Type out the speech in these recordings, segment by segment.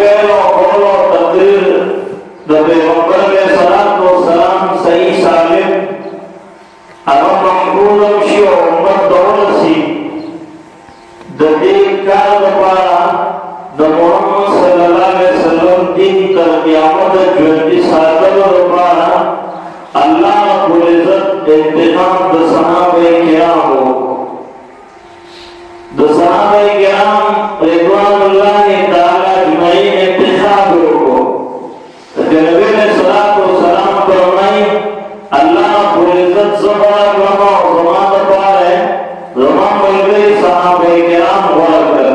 fail और कौल और तकरीर द पैगंबर अलैहिस्सलातु वस्सलाम सही सालिम अगर महफूज अमशी और उम्मत दौलसी द दीन का दपारा द मोहम्मद सल्लल्लाहु अलैहि वसल्लम दिन कर क़यामत ज्योति सादर दपारा अल्लाह रब्बुल इज्जत इंतजाम द सहाबे किराम हो द सहाबे किराम रिज़वानुल्लाहि तआला अजमईन इंतखाब हो नबी अलैहिस्सलातु वस्सलाम फरमाई अल्लाह रब्बुल इज्जत ज़बरा गमा ज़मा दपारे ज़मा मिलवे सहाबे किराम वरकर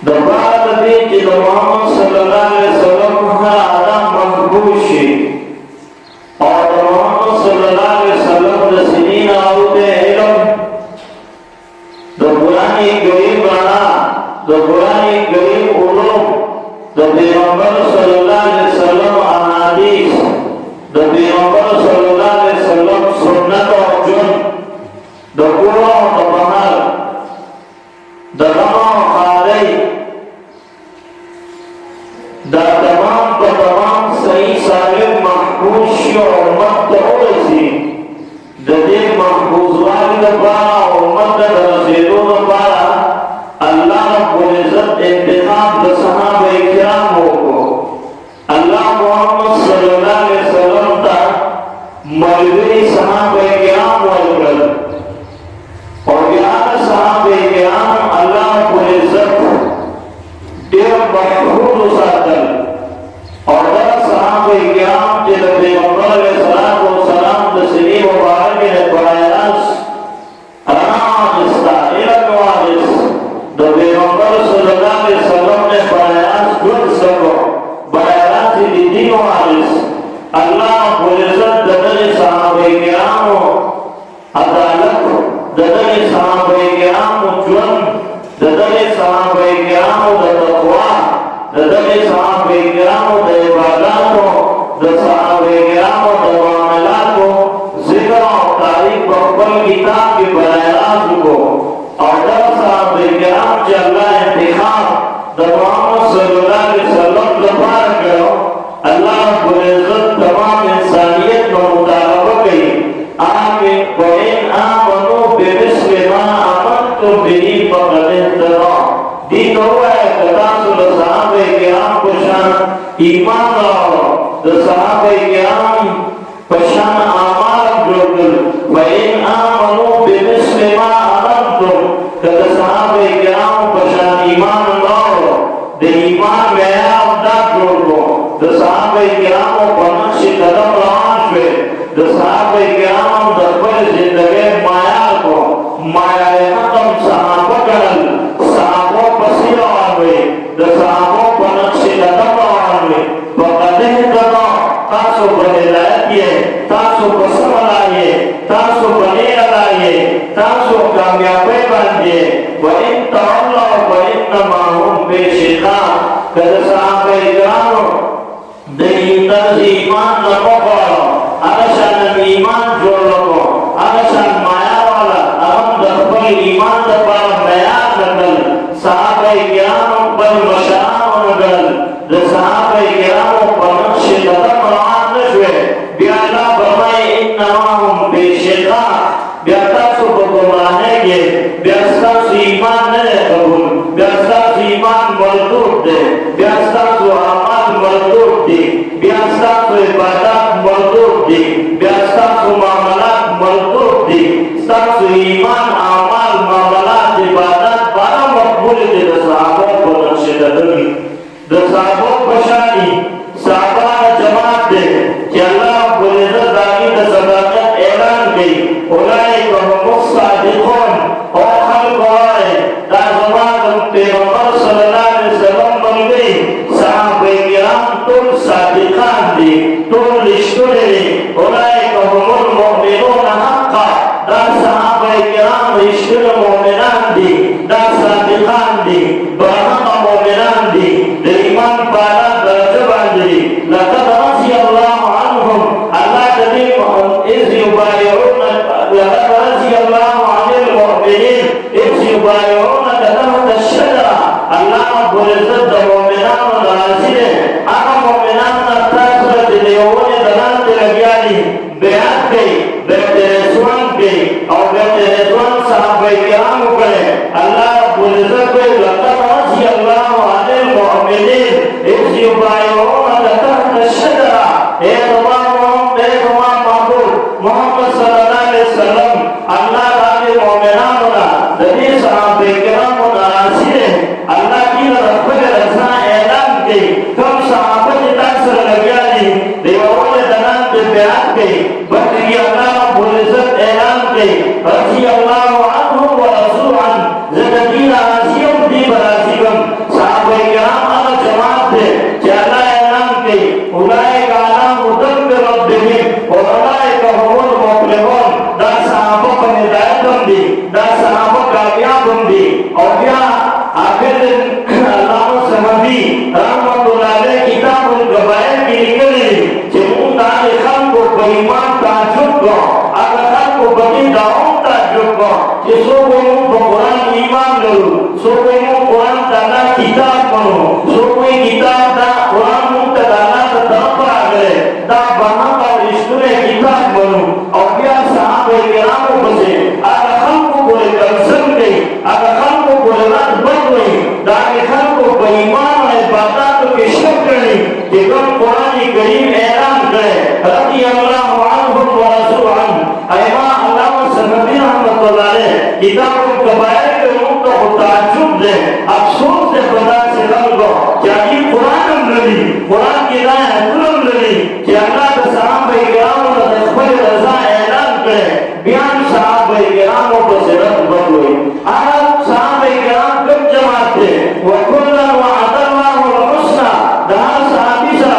दबात दी कि मोहम्मद सल्लल्लाहु अलैहि वसल्लम हर आदम महबूब है और मोहम्मद सल्लल्लाहु अलैहि वसल्लम रसीन आउते इल्म द कुरानी गरीब बना द कुरानी गरीब उलूम द पैगंबर सल्लल्लाहु अलैहि वसल्लम अहादीस द पैगंबर सल्लल्लाहु अलैहि वसल्लम सुन्नत और जुन द कुरान द बहर द गमा खादई दा तमाम सही सालिम महफूज और उम्मत तौलसी दे महफूज वाली दबारा उम्मत दरसेदो दबारा अल्लाह रब्बुल इज्जत इंतखाब द सहाबे किराम हो अल्लाह मोहम्मद सल्लल्लाहु अलैहि वसल्लम ता मौलवी सहाबे किराम वलकर और यार सहाबे किराम अल्लाह रब्बुल इज्जत देव महफूज सादर और दर सहाबे किराम के पैगंबर अलैहिस्सलातु वस्सलाम द सनी मुबारक ने बयास अनाजिस्ता इल्म वारिस द पैगंबर सल्लल्लाहु अलैहि वसल्लम ने बयास गुड सको बयास दीन वारिस अल्लाह रब्बुल इज्जत दर सहाबे किराम अदालत दर सहाबे किराम जुर्म दर सहाबे किराम द तक़वा दर सहाबे किराम द इबादत द सहाबे किराम द मामलात ज़िक्र और तारीफ बकल किताब के बयान को और दर सहाबे किराम के अल्लाह इंतखाब द मोहम्मद सल्लल्लाहु अलैहि वसल्लम दफार करो अल्लाह रब्बुल इज्जत तमाम इंसानियत को मुतालबा करी आके वइन आमनु बिमिस्लि मा आमनतु बिही फक़द इहतदा दीन हुआ है तदासुल सहाबे किराम को शान ईमान लाओ द सहाबे किराम पशान आमाल जोड़ल वइन आमनु बिमिस्लि मा आमनतु द सहाबे किराम पशान ईमान लाओ द ईमान में आपदा जोड़ो द सहाबे किराम बनक्श कदम रवान हुए द सहाबे किराम दरबर जिंदगी माया को माया खत्म सहाबा करल सहाबो पसीरा हुए द सहाबो बनक्श कदम रवान हुए बकदे कदम तासो बने लाये तासो पसम लाये तासो बने लाये तासो कामयाबी बंदे व इन तअल्ला व इन्नमा हुम बेशिका कद सहाबे किराम दई तर्ज ईमान लगो आरशान ईमान जोड़ लगो आरशान माया वाला अहम दरबल ईमान दरबार नया नगल सहाबे किराम बल मशाम नगल द सहाबे किराम बनक्श कदम रवान नशवे बियाला बरमाए इन्नमा हुम बेशिका ब्याता सो गुमराहे के ब्यास्ता सो ईमान न कबूल ब्यास्ता सो ईमान मरदूद दे ब्यास्ता सो अमल मरदूद दे ब्यास्ता सो इबादत मरदूद दे ब्यास्ता सो मामलात मरदूद दे सो ईमान अमल मामलात इबादत बारा मकबूल दे सहाबों को नक्शे दरगी द सहाबों पशानी सहाबा जमात दे कि अल्लाह रब्बुल इज्जत दानी द सदाकत ऐलान की उलाइका हुमुस सादिक़ून और खल्क़ आए दा ज़मान पैगंबर सल्लल्लाहु अलैहि वसल्लम बनवे सहाबे किराम तुल सादिक़ान दी तुल रिश्तों दी उलाइका हुमुल मुमिनून हक़्क़ा दा सहाबे किराम रिश्तों मोमिनान दी दा सादिक़ान दी बरहक़ मोमिनान दी ईमान पाला दर्जा बांधी लक़द रज़ियल्लाहु अन्हुम अल्लाह जदी इज़ युबायऊन लक़द रज़ियल्लाहु अनिल मुमिनीन इज़ युबायऊन रब्बुल इज्जत द मोमिनानो नाज़िर आका मोमिनान तसरत देवोने दलाल ते लगियाली बयान कई बेटे रिजवान कई और बेटे रिजवान सहाबाए किराम करे अल्लाह रब्बुल इज्जत को लक़द रज़ी अल्लाहु अनिल मुमिनीन इज़ युबाइऊनका तहत अश-शजरा ए तमाम महबूब मोहम्मद सल्लल्लाहु अलैहि वसल्लम अल्लाह ताला मोमिनानो ना दनी सहाबाए किराम नाज़िर अल्लाह की रब्बुल रज़ा ऐलान कई कम सहाबा के तसर लगियाली देवोने दलाल ते बयान कई बल्कि अल्लाह रब्बुल इज्जत ऐलान कई रज़ी अल्लाहु अन्हु व रज़ू अन ज़दीना आसियम दी बरासिगम सहाबाए किराम अल्लाह जमात थे चला ऐलान कई उलाइका अला हुदम मिन रब्बिहिम व उलाइका हुमुल मुफ्लिहून दा सहाबा पर हिदायत दी दा सहाबा कामयाब दी और क्या आखिर अल्लाह समदी रहमतुल्लाह अलैह किताबुल कबायर की निकली जमुन दाल खान को बेईमान ताजुब को अगर खान को बदी दाऊं ताजुब को कि सो कोई कुरान ईमान लो सो कोई कुरान ताला किताब पढ़ो सो कोई किताब दा कुरान मुतदाला दा तरफ आ गए दा बना का इश्क़ किताब बनो और क्या साहबे किराम बसे अगर खान को बोले कंसम गई अगर खान को बोले रात बन गई दागे खान को बेईमान और इबादत के शक करनी कि कम कुरान करीम ऐलान करे रज़ी अल्लाहु अन्हु व रज़ू अन ऐमा अल्लाह सनदी रहमतुल्लाह अलैह किताबुल कबायर के रूप तो ताज्जुब दे अफसोस से बता से लगो जानी कुरान लली कुरान की राह तुलम लली कि अल्लाह के सहाबे किराम ने खुद रज़ा ऐलान करे बयान सहाबे किराम को सिरत बदलोई आरब सहाबे किराम कब जमात थे व कुल्लन वअदल्लाहु अल-हुस्ना दा सहाबी सा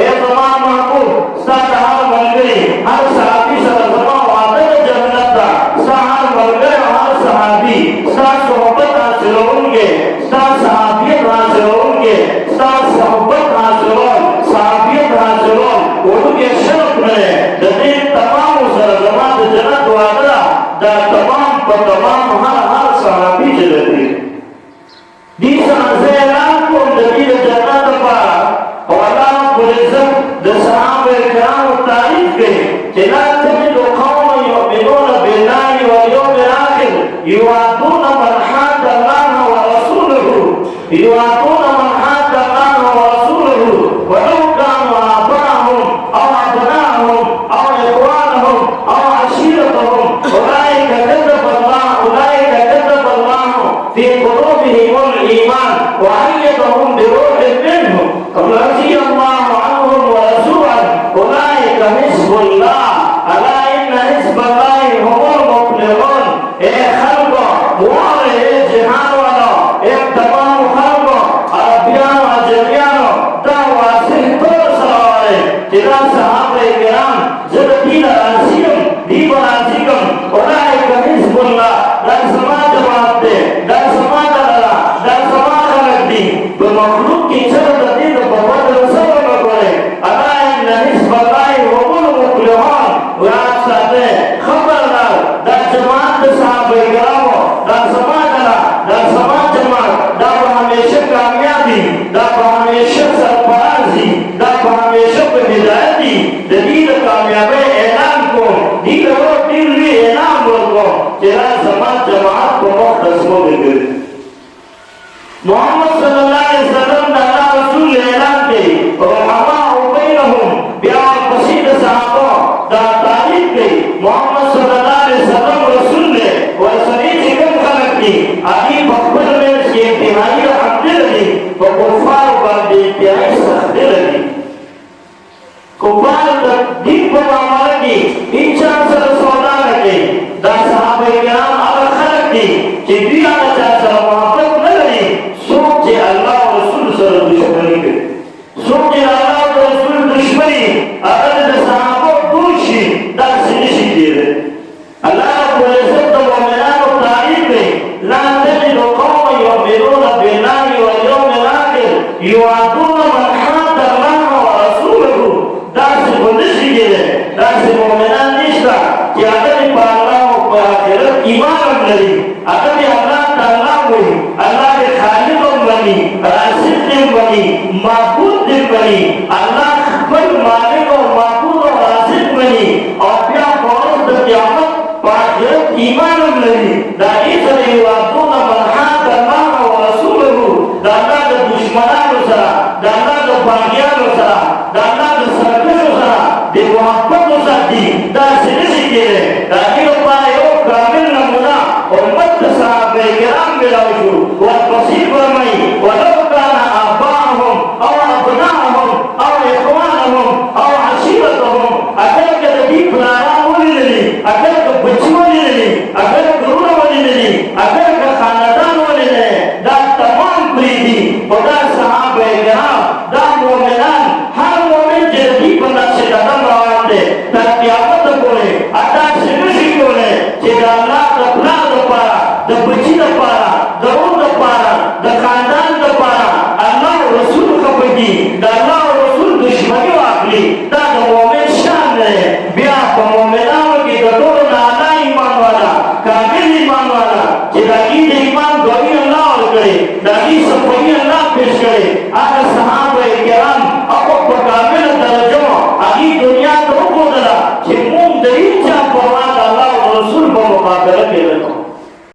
ए तमाम महबूब सा हर मंगरी हर सहाबी सा तमाम वादे जन्नत दा सा हर मंगरी हर सहाबी सा सोहबत हासिल होंगे सा सहाबियत हासिल होंगे सा सोहबत हासिल हो सहाबियत हासिल हो उनके शर्फ में जदीद तमाम जमात जन्नत वादा दा तमाम हर सहाबी जलती दीसा ऐलान को जदीद जन्नत पारा और अल्लाह रब्बुल इज्जत द सहाबे किराम तारीफ के ला तजिदु कौमन युमिनूना बिल्लाहि वल यौमिल आखिर युआदूना मन हाद्दा अल्लाह व रसूलहु युआदूना मन हाद्दा अल्लाह व रसूलहु वलौ कानू आबाअहुम अव अबनाअहुम अव इख्वानहुम अव अशीरतहुम उलाइका कतब अल्लाह फी क़ुलूबिहिमुल ईमान व अय्यदहुम बिरूहिन मिन्हु रज़ी अल्लाहु अन्हुम व रज़ू अन उलाइका हिज़्बुल्लाह अला इन्न हिज़्बल्लाहि हुमुल मुफ्लिहून ए खल्को मोरे जहान वाला ए तमाम खल्को अरबियान व अजमियान दावा से तो सवाले जिला सहाबे किराम ज़दीन आसियम दी बरासिकम उलाइका हिज़्बुल्लाह दा समाज जमात दे दा समाज अल्लाह दा समाज रद्दी बमखलूक की चरत दीन बवद रसूल करे अला इन हिज़्बल्लाहि हुमुल मुफ्लिहून व साथे खबरदार दा जमात सहाबे किराम दा समाज अल्लाह दा समाज जमात दा हमेशा कामयाबी दा हमेशा सरफराजी दा हमेशा हिदायती जदीद कामयाबी ऐलान को दीन और दिल ऐलान को तेरा समाज जमात को मुख्तसमो दे मोहम्मद सल्लल्लाहु अलैहि वसल्लम दा रसूल ऐलान के और हवा बैनहुम बिया पसीद सहाबा दा तारीफ के मोहम्मद सल्लल्लाहु अलैहि वसल्लम रसूल ने और सभी जिकन खलक की आदि बखबर में से इंतहाई हद लगी तो कुफार पर इंतहाई सख्त लगी कुफार दिन पर मामला की इंसान से सौदा लगे दा सहाबे किराम अगर खलक की कि दिया चाचा मोहब्बत न लगी सोचे अल्लाह और रसूल से दुश्मनी के सोचे अल्लाह और रसूल दुश्मनी अगर सहाबा दूषी दा सिनिशी दे अल्लाह रब्बुल इज्जत व मोमिनान तारीफ में ला तजिदु कौमन युमिनूना बिल्लाहि वल यौमिल आखिर युआदूना मन हाद्दा अल्लाह व रसूलहु दा से बंदिशी दे दा से मोमिनान निष्ठा कि अगर अल्लाह व आखिरत ईमान लगी अगर अल्लाह ताला हुई अल्लाह के खालिद बनी, राशिद दिन बनी, महबूद दिन बनी, अल्लाह खबर मालिक और महबूद और राशिद बनी और क्या बहुत क़यामत पाकर ईमान लगी दाई सरे वातों न मरहा करना और रसूलहू दाना द दुश्मनान सरा दाना द बागियान सरा दाना द सरकश सरा दे मोहब्बत साथी दा सिरसी के दाई पायो कामिल नमूना और मत साहबे किराम बिलावशु व तसीब फरमाई वलो काना आबाहुम और अबनाहुम और इखवानुहुम और अशीरतहुम अगर के दी फलाना बोली अगर के बच्चों बोली अगर गुरु बोली अगर के खानदान बोली दा तमाम प्रीति और दा साहबे किराम दा मोमिनान हर मोमिन जल्दी बंदा से कदम रवाते ताकि आपत बोले अदा सिरसी बोले चिदाला दफना दपारा दबची दपारा दरूद दपारा दखानदान दपारा अल्लाह रसूल खपकी अल्लाह रसूल दुश्मनी वाकली दा मोमिन शान है बिया मोमिनाओं की दरों नाना ईमान वाला कामिल ईमान वाला चिदागी ईमान दोई अल्लाह और करे दागी सफाई अल्लाह पेश करे आगे सहाबे किराम आपको कामिल दर्जों आगे दुनिया तो को दला चिमुम दई चा परवान अल्लाह रसूल को मुकाबला के